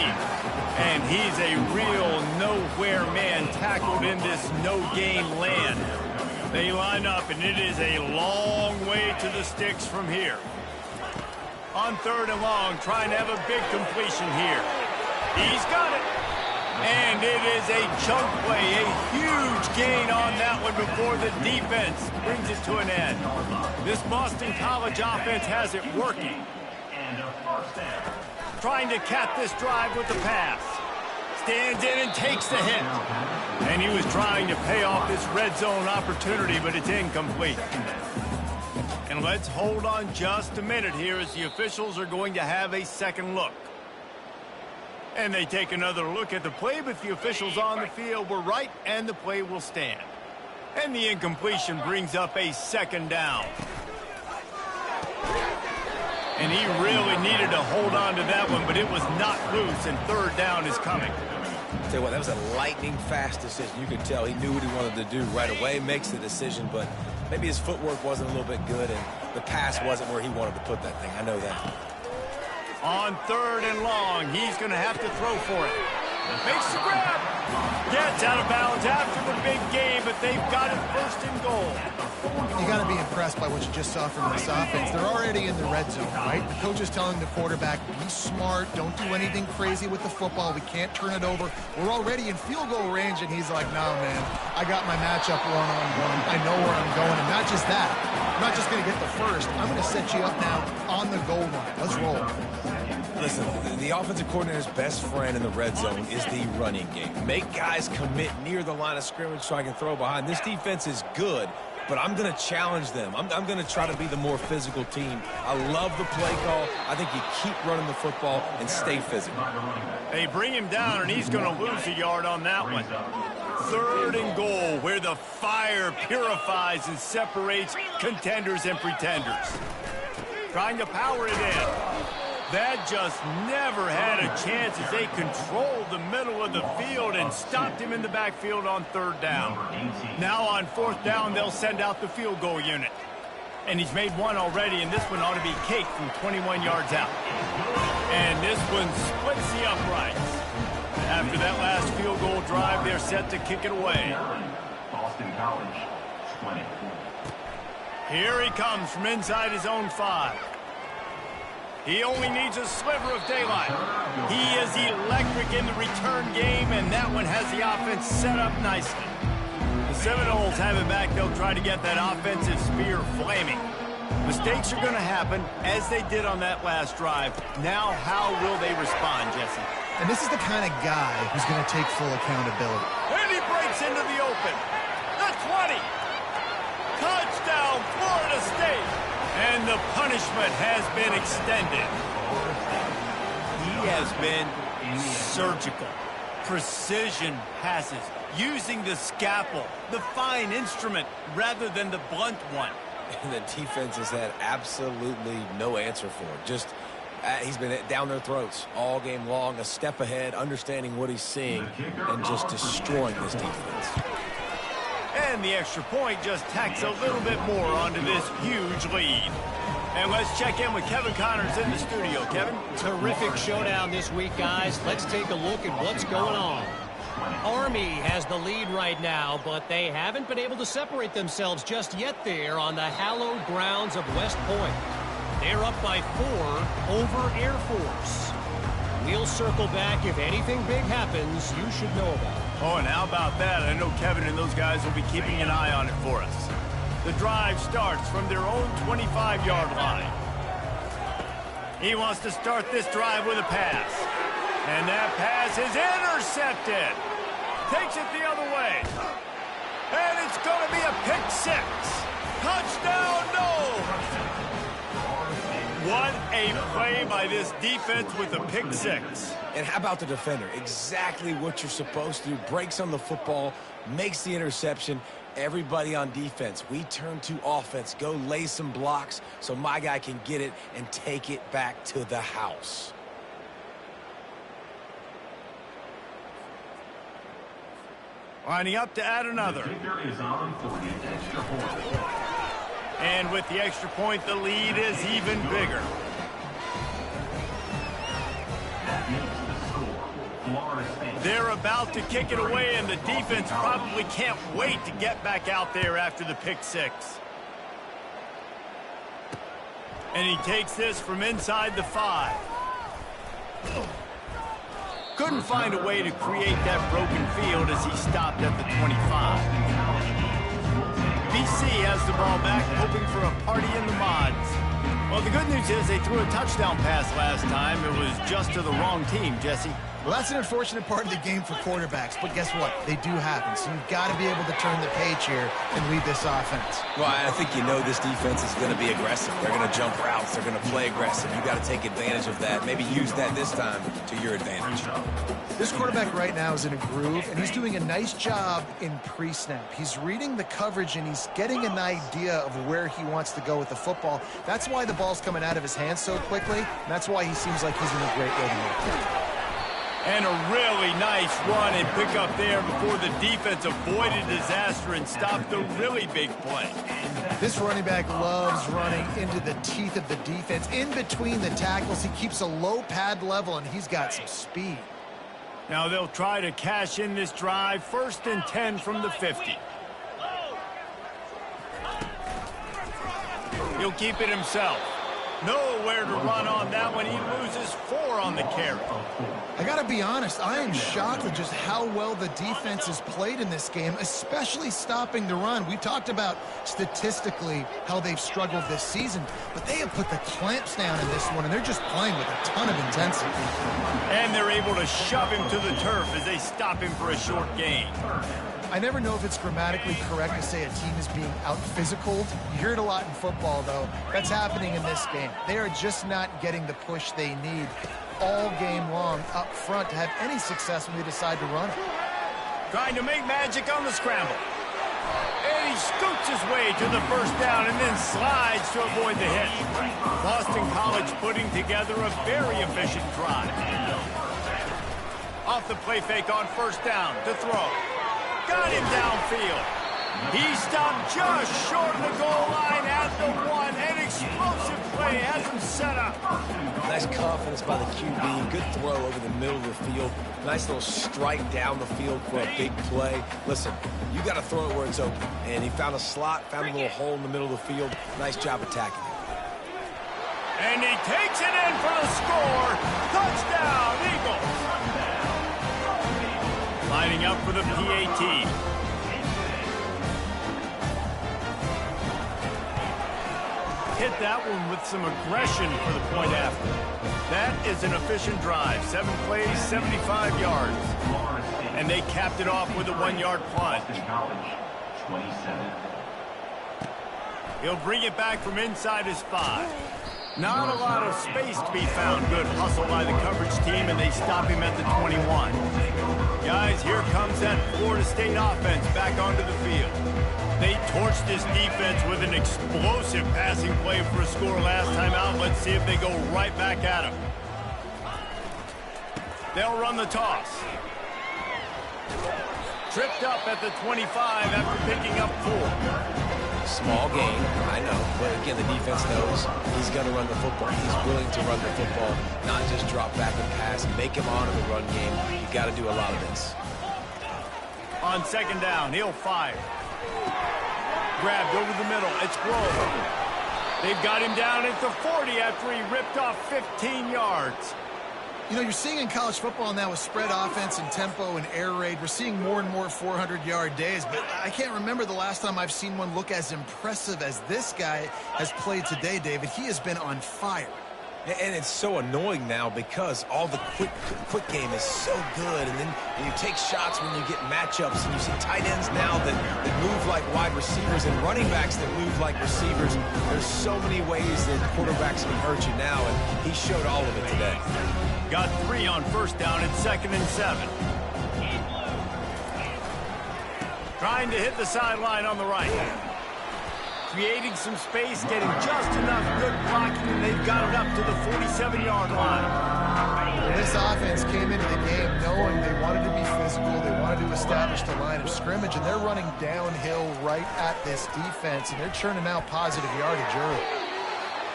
And he's a real nowhere man tackled in this no-gain land. They line up, and it is a long way to the sticks from here. On 3rd and long, trying to have a big completion here. He's got it. And it is a chunk play, a huge gain on that one before the defense brings it to an end. This Boston College offense has it working. Trying to cap this drive with the pass. Stands in and takes the hit. And he was trying to pay off this red zone opportunity, but it's incomplete. And And let's hold on just a minute here as the officials are going to have a second look. And they take another look at the play, but the officials on the field were right, and the play will stand. And the incompletion brings up a second down. And he really needed to hold on to that one, but it was not loose, and third down is coming. Tell you what, that was a lightning-fast decision. You could tell he knew what he wanted to do right away, makes the decision, but maybe his footwork wasn't a little bit good, and the pass wasn't where he wanted to put that thing. I know that. On third and long, he's going to have to throw for it. Makes the grab. Gets out of bounds after the big game, but they've got it first and goal. You got to be impressed by what you just saw from this offense. They're already in the red zone, right? The coach is telling the quarterback, be smart, don't do anything crazy with the football. We can't turn it over. We're already in field goal range, and he's like, no, man, I got my matchup one-on-one. I know where I'm going, and not just that. I'm not just going to get the first. I'm going to set you up now on the goal line. Let's roll. Listen, the offensive coordinator's best friend in the red zone is the running game. Make guys commit near the line of scrimmage so I can throw behind. This defense is good, but I'm going to challenge them. I'm going to try to be the more physical team. I love the play call. I think you keep running the football and stay physical. They bring him down, and he's going to lose a yard on that one. Third and goal, where the fire purifies and separates contenders and pretenders. Trying to power it in. That just never had a chance as they controlled the middle of the field and stopped him in the backfield on third down. Now on fourth down, they'll send out the field goal unit. And he's made one already, and this one ought to be cake from 21 yards out. And this one splits the uprights. After that last field goal drive, they're set to kick it away. Boston College, 20. Here he comes from inside his own 5. He only needs a sliver of daylight. He is electric in the return game, and that one has the offense set up nicely. The Seminoles have it back. They'll try to get that offensive spear flaming. Mistakes are going to happen, as they did on that last drive. Now, how will they respond, Jesse? And this is the kind of guy who's going to take full accountability. And he breaks into the open. The 20. Touchdown, Florida State. And the punishment has been extended. He has been surgical. Precision passes, using the scalpel, the fine instrument, rather than the blunt one. And the defense has had absolutely no answer for it. Just, he's been down their throats all game long, a step ahead, understanding what he's seeing, and just destroying this defense. And the extra point just tacks a little bit more onto this huge lead. And let's check in with Kevin Connors in the studio. Kevin? Terrific showdown this week, guys. Let's take a look at what's going on. Army has the lead right now, but they haven't been able to separate themselves just yet there on the hallowed grounds of West Point. They're up by 4 over Air Force. We'll circle back if anything big happens you should know about. Oh, and how about that? I know Kevin and those guys will be keeping an eye on it for us. The drive starts from their own 25-yard line. He wants to start this drive with a pass. And that pass is intercepted. Takes it the other way. And it's going to be a pick 6. Touchdown, no! What a play by this defense with a pick 6. And how about the defender? Exactly what you're supposed to do. Breaks on the football, makes the interception. Everybody on defense, we turn to offense. Go lay some blocks so my guy can get it and take it back to the house. Lining up to add another. And with the extra point, the lead is even bigger. They're about to kick it away, and the defense probably can't wait to get back out there after the pick 6. And he takes this from inside the 5. Couldn't find a way to create that broken field as he stopped at the 25. BC has the ball back, hoping for a party in the mods. Well, the good news is they threw a touchdown pass last time. It was just to the wrong team, Jesse. Well, that's an unfortunate part of the game for quarterbacks, but guess what? They do happen, so you've got to be able to turn the page here and lead this offense. Well, I think you know this defense is going to be aggressive. They're going to jump routes. They're going to play aggressive. You've got to take advantage of that. Maybe use that this time to your advantage. This quarterback right now is in a groove, and he's doing a nice job in pre-snap. He's reading the coverage, and he's getting an idea of where he wants to go with the football. That's why the ball's coming out of his hands so quickly, and that's why he seems like he's in a great rhythm. And a really nice run and pick up there before the defense avoided disaster and stopped the really big play. This running back loves running into the teeth of the defense. In between the tackles, he keeps a low pad level, and he's got some speed. Now they'll try to cash in this drive. 1st and 10 from the 50. He'll keep it himself. Nowhere to run on that one. He loses 4 on the carry. I got to be honest, I am shocked at just how well the defense has played in this game, especially stopping the run. We talked about statistically how they've struggled this season, but they have put the clamps down in this one, and they're just playing with a ton of intensity. And they're able to shove him to the turf as they stop him for a short gain. I never know if it's grammatically correct to say a team is being out-physicaled. You hear it a lot in football, though. That's happening in this game. They are just not getting the push they need all game long up front to have any success when they decide to run it. Trying to make magic on the scramble. And he scoots his way to the 1st down and then slides to avoid the hit. Boston College putting together a very efficient drive. Off the play fake on 1st down to throw. Got him downfield. He stopped just short of the goal line at the 1. An explosive play has him set up. Nice confidence by the QB. Good throw over the middle of the field. Nice little strike down the field for a big play. Listen, you got to throw it where it's open. And he found a slot, found a little hole in the middle of the field. Nice job attacking it. And he takes it in for the score. Touchdown, Eagles. Lining up for the PAT. Hit that one with some aggression for the point after. That is an efficient drive. 7 plays, 75 yards. And they capped it off with a 1-yard punt. He'll bring it back from inside his 5. Not a lot of space to be found. Good hustle by the coverage team, and they stop him at the 21. Guys, here comes that Florida State offense back onto the field. They torched this defense with an explosive passing play for a score last time out. Let's see if they go right back at him. They'll run the toss. Tripped up at the 25 after picking up 4. Small gain, I know, but again, the defense knows he's going to run the football. He's willing to run the football, not just drop back and pass, make him honor the run game. You got to do a lot of this. On 2nd down, he'll fire. Grabbed over the middle. It's Grove. They've got him down at the 40 after he ripped off 15 yards. You know, you're seeing in college football now with spread offense and tempo and air raid, we're seeing more and more 400-yard days, but I can't remember the last time I've seen one look as impressive as this guy has played today, David. He has been on fire. And it's so annoying now because all the quick game is so good, and then you take shots when you get matchups, and you see tight ends now that move like wide receivers and running backs that move like receivers. There's so many ways that quarterbacks can hurt you now, and he showed all of it today. Got 3 on 1st down at 2nd and 7. Trying to hit the sideline on the right. Creating some space, getting just enough good blocking, and they've got it up to the 47-yard line. This offense came into the game knowing they wanted to be physical, they wanted to establish the line of scrimmage, and they're running downhill right at this defense, and they're churning out positive yardage early.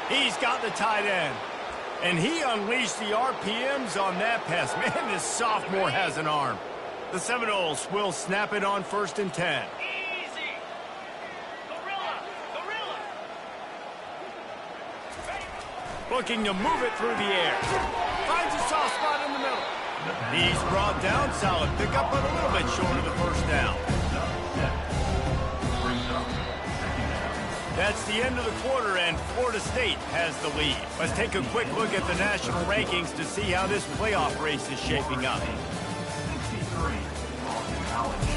He's got the tight end, and he unleashed the RPMs on that pass. Man, this sophomore has an arm. The Seminoles will snap it on 1st and 10. Looking to move it through the air. Finds a soft spot in the middle. He's brought down. Solid pickup, but a little bit short of the 1st down. That's the end of the quarter, and Florida State has the lead. Let's take a quick look at the national rankings to see how this playoff race is shaping up. 63, Boston College.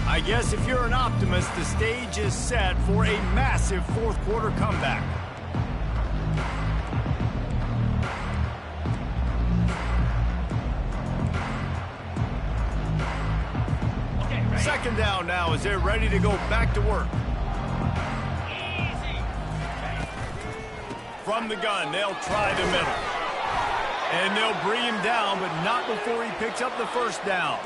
I guess if you're an optimist, the stage is set for a massive fourth quarter comeback. Second down now as they're ready to go back to work. From the gun, they'll try the middle. And they'll bring him down, but not before he picks up the first down.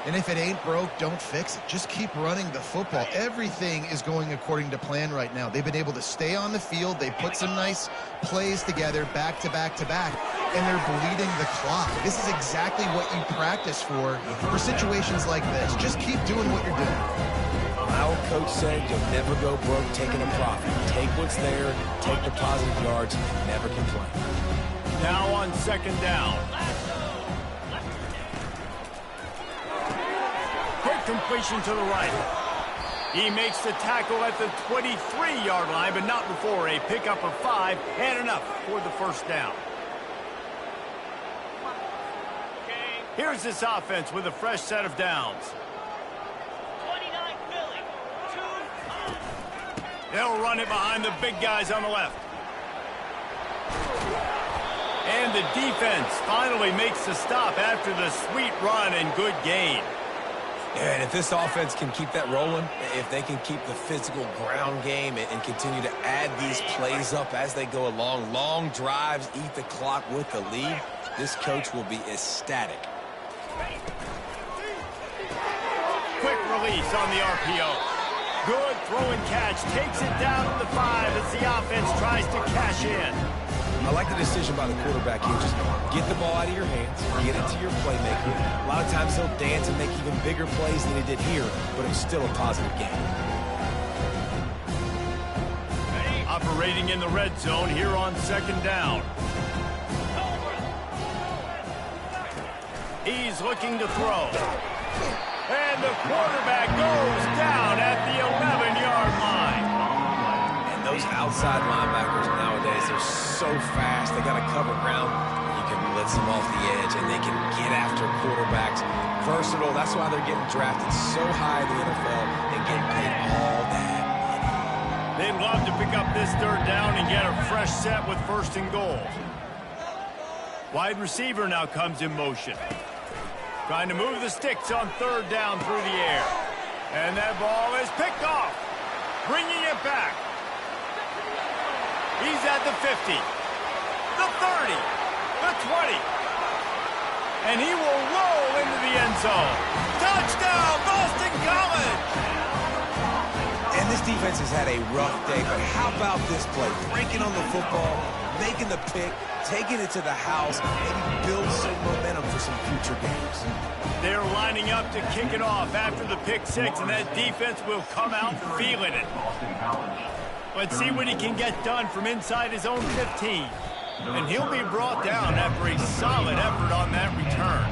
And if it ain't broke, don't fix it. Just keep running the football. Everything is going according to plan right now. They've been able to stay on the field. They put some nice plays together, back to back to back, and they're bleeding the clock. This is exactly what you practice for situations like this. Just keep doing what you're doing. Our coach said you'll never go broke taking a profit. Take what's there, take the positive yards, never complain. Now on second down. Quick completion to the right. He makes the tackle at the 23-yard line, but not before a pickup of 5 and enough for the first down. Here's this offense with a fresh set of downs. 29 Philly. 2. They'll run it behind the big guys on the left. And the defense finally makes the stop after the sweet run and good gain. And if this offense can keep that rolling, if they can keep the physical ground game and continue to add these plays up as they go along, long drives, eat the clock with the lead, this coach will be ecstatic. Quick release on the RPO. Good throw and catch. Takes it down to the 5 as the offense tries to cash in. I like the decision by the quarterback here. Just get the ball out of your hands, get it to your playmaker. A lot of times he'll dance and make even bigger plays than he did here, but it's still a positive game. Operating in the red zone here on second down. He's looking to throw. And the quarterback goes down at the 11-yard line. And those outside linebackers nowadays, they're so fast. They got to cover ground. You can blitz them off the edge, and they can get after quarterbacks. Versatile. That's why they're getting drafted so high in the NFL and getting paid all that money. They'd love to pick up this third down and get a fresh set with first and goal. Wide receiver now comes in motion. Trying to move the sticks on third down through the air. And that ball is picked off. Bringing it back. He's at the 50. The 30. The 20. And he will roll into the end zone. Touchdown, Boston College! And this defense has had a rough day, but how about this play? Breaking on the football, making the pick, taking it to the house, maybe build some momentum for some future games. They're lining up to kick it off after the pick six, and that defense will come out feeling it. Boston College. Let's see what he can get done from inside his own 15. And he'll be brought down after a solid effort on that return.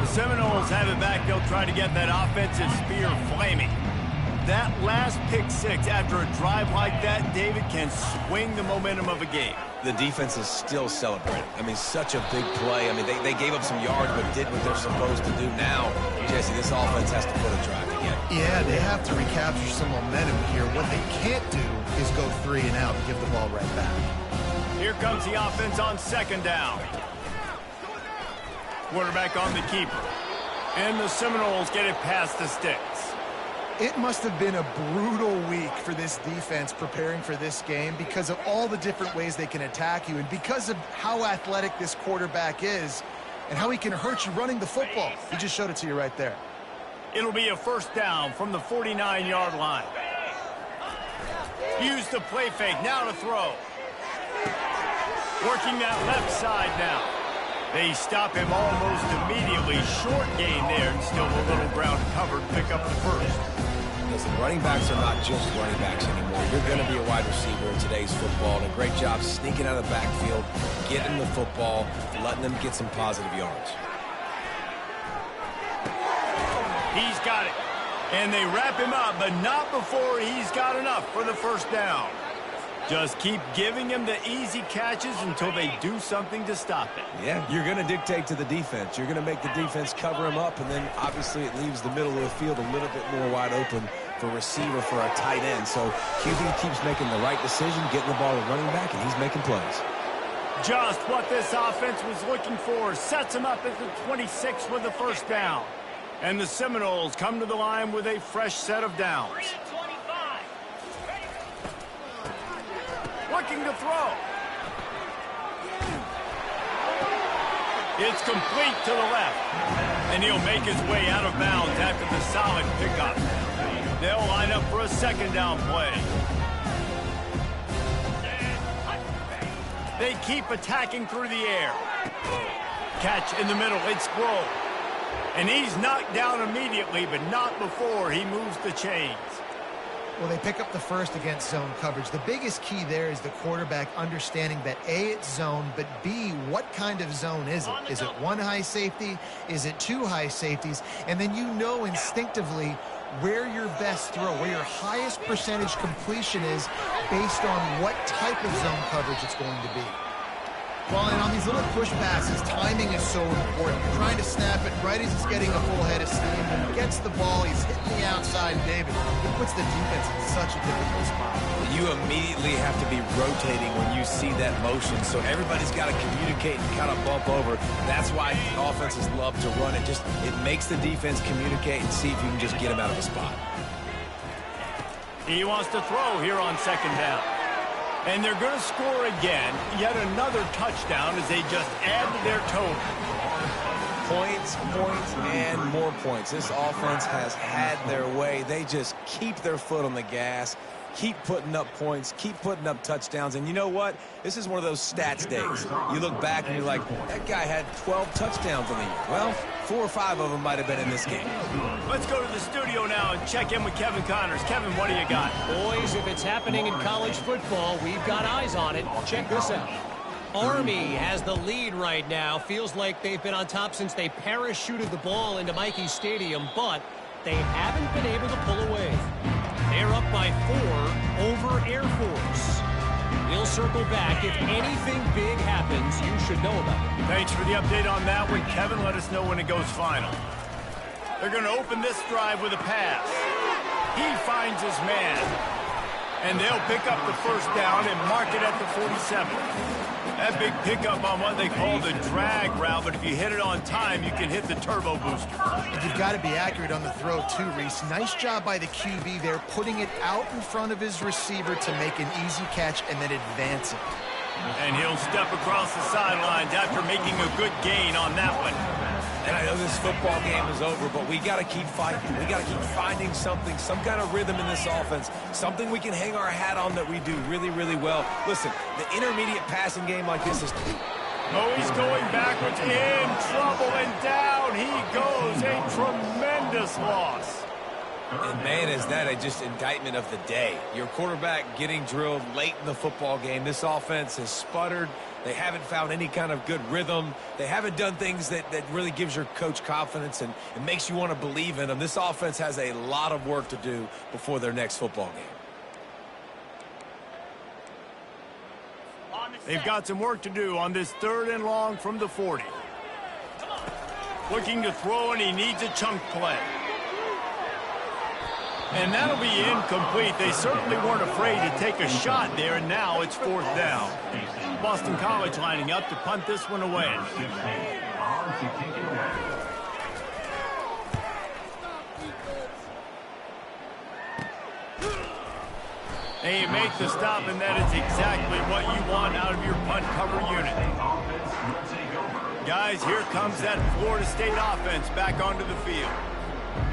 The Seminoles have it back. They'll try to get that offensive spear flaming. That last pick six after a drive like that, David, can swing the momentum of a game. The defense is still celebrating. I mean, such a big play. I mean, they gave up some yards but did what they're supposed to do. Now, Jesse, this offense has to put a drive together. Yeah, they have to recapture some momentum here. What they can't do is go 3 and out and give the ball right back. Here comes the offense on second down. Quarterback on the keeper. And the Seminoles get it past the sticks. It must have been a brutal week for this defense preparing for this game because of all the different ways they can attack you and because of how athletic this quarterback is and how he can hurt you running the football. He just showed it to you right there. It'll be a first down from the 49-yard line. Use the play fake, now to throw. Working that left side now. They stop him almost immediately. Short gain there, and still a little ground covered. Pick up the first. Listen, running backs are not just running backs anymore. You're going to be a wide receiver in today's football, and a great job sneaking out of the backfield, getting the football, letting them get some positive yards. He's got it. And they wrap him up, but not before he's got enough for the first down. Just keep giving him the easy catches until they do something to stop it. Yeah, you're going to dictate to the defense. You're going to make the defense cover him up, and then obviously it leaves the middle of the field a little bit more wide open for receiver for a tight end. So QB keeps making the right decision, getting the ball to running back, and he's making plays. Just what this offense was looking for. Sets him up at the 26 with the first down. And the Seminoles come to the line with a fresh set of downs. Looking to throw. It's complete to the left. And he'll make his way out of bounds after the solid pickup. They'll line up for a second down play. They keep attacking through the air. Catch in the middle. It's Grove. And he's knocked down immediately, but not before he moves the chains. Well, they pick up the first against zone coverage. The biggest key there is the quarterback understanding that A, it's zone, but B, what kind of zone is it? Is it one high safety? Is it two high safeties? And then you know instinctively where your best throw, where your highest percentage completion is based on what type of zone coverage it's going to be. Well, and on these little push passes, timing is so important. You're trying to snap it right as he's getting a full head of steam. When he gets the ball, he's hitting the outside, David. It puts the defense in such a difficult spot. You immediately have to be rotating when you see that motion, so everybody's got to communicate and kind of bump over. That's why offenses love to run it. It makes the defense communicate and see if you can just get him out of a spot. He wants to throw here on second down. And they're going to score again. Yet another touchdown as they just add to their total. Points, and more points. This offense has had their way. They just keep their foot on the gas, keep putting up points, keep putting up touchdowns. And you know what? This is one of those stats days. You look back and you're like, that guy had 12 touchdowns on the year. Well, 4 or 5 of them might have been in this game. Let's go to the studio now and check in with Kevin Connors. Kevin, what do you got? Boys, if it's happening in college football, we've got eyes on it. Check this out. Army has the lead right now. Feels like they've been on top since they parachuted the ball into Michie Stadium, but they haven't been able to pull away. They're up by 4 over Air Force. We'll circle back. If anything big happens, you should know about it. Thanks for the update on that one, Kevin. Let us know when it goes final. They're going to open this drive with a pass. He finds his man. And they'll pick up the first down and mark it at the 47. That big pickup on what they call the drag route, but if you hit it on time, you can hit the turbo booster. You've got to be accurate on the throw, too, Reese. Nice job by the QB there, putting it out in front of his receiver to make an easy catch and then advance it. And he'll step across the sidelines after making a good gain on that one. And I know this football game is over, but we got to keep fighting. We got to keep finding something, some kind of rhythm in this offense, something we can hang our hat on that we do really, really well. Listen, the intermediate passing game like this is... Oh, he's going backwards, in trouble, and down he goes. A tremendous loss. And, man, is that just indictment of the day. Your quarterback getting drilled late in the football game. This offense has sputtered. They haven't found any kind of good rhythm. They haven't done things that really gives your coach confidence and makes you want to believe in them. This offense has a lot of work to do before their next football game. They've got some work to do on this 3rd and long from the 40. Looking to throw, and he needs a chunk play. And that'll be incomplete. They certainly weren't afraid to take a shot there, and now it's 4th down. Boston College lining up to punt this one away. And you make the stop, and that is exactly what you want out of your punt cover unit. Guys, here comes that Florida State offense back onto the field.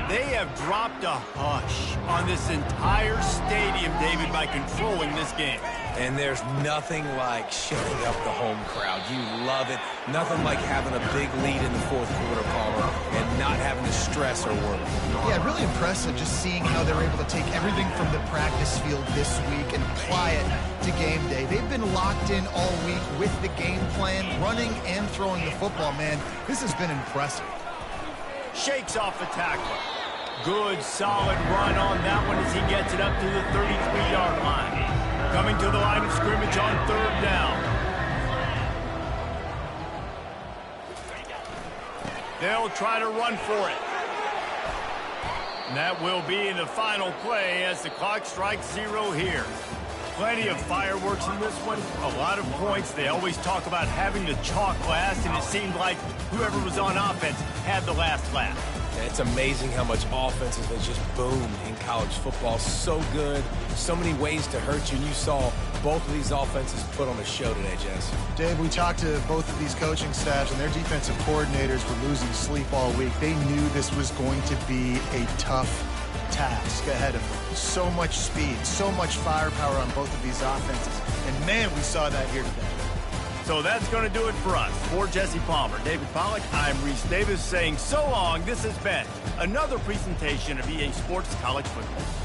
They have dropped a hush on this entire stadium, David, by controlling this game. And there's nothing like shutting up the home crowd. You love it. Nothing like having a big lead in the 4th quarter, Palmer, and not having to stress or worry. Yeah, really impressive just seeing how they're able to take everything from the practice field this week and apply it to game day. They've been locked in all week with the game plan, running and throwing the football, man. This has been impressive. Shakes off the tackler. Good, solid run on that one as he gets it up to the 33-yard line. Coming to the line of scrimmage on 3rd down. They'll try to run for it. And that will be in the final play as the clock strikes 0 here. Plenty of fireworks in this one. A lot of points. They always talk about having the chalk last, and it seemed like whoever was on offense had the last laugh. Yeah, it's amazing how much offense has just boomed in college football. So good. So many ways to hurt you. And you saw both of these offenses put on a show today, Jess. Dave, we talked to both of these coaching staffs, and their defensive coordinators were losing sleep all week. They knew this was going to be a tough task ahead of them. So much speed, so much firepower on both of these offenses. And, man, we saw that here today. So that's going to do it for us. For Jesse Palmer, David Pollack, I'm Reese Davis saying so long. This has been another presentation of EA Sports College Football.